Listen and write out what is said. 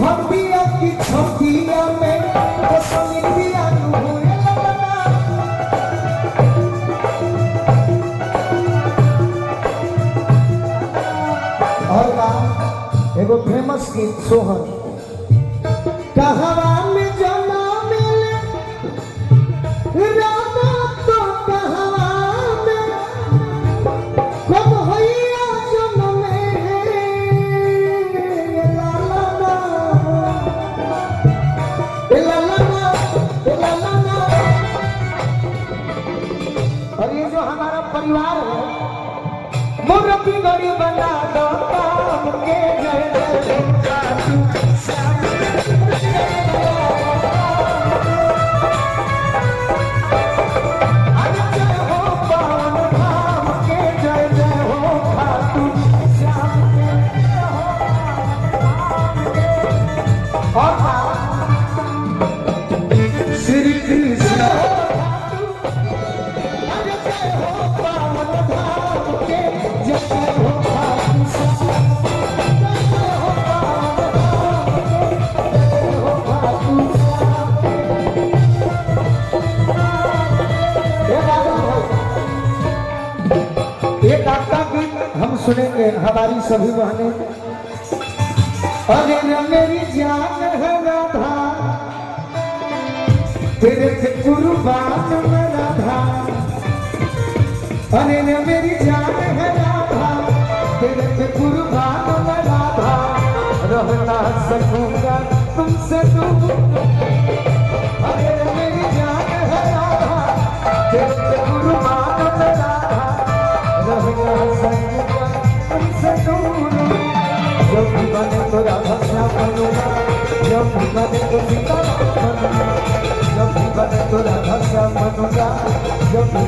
भक्तिया की छतिया में तो समितिया हुए और का एगो फेमस गीत सोहर कहवा में जना मिले रामा तो कहवा में कब होइया जन्म में ला ला ला ला ला ला ला ला। और ये जो हमारा परिवार है मोर बिगड़ी बना दो काम के जय जय श्री कृष्ण एक आपका गीत हम सुनेंगे हमारी सभी बहनें। अरे न मेरी जान है राधा तेरे से कुर्बान मैं राधा। अरे न मेरी जान है राधा तेरे से कुर्बान मैं राधा। रहना सकूंगा तुमसे दूर। अरे न मेरी जान है राधा तेरे से कुर्बान मैं राधा। रहना सकूंगा तुमसे दूर। जब भी बने तो राधा श्याम बनूंगा। जब भी बने तो सीता बनूंगा। जब भी बने तो राधा श्याम बनूंगा। जब भी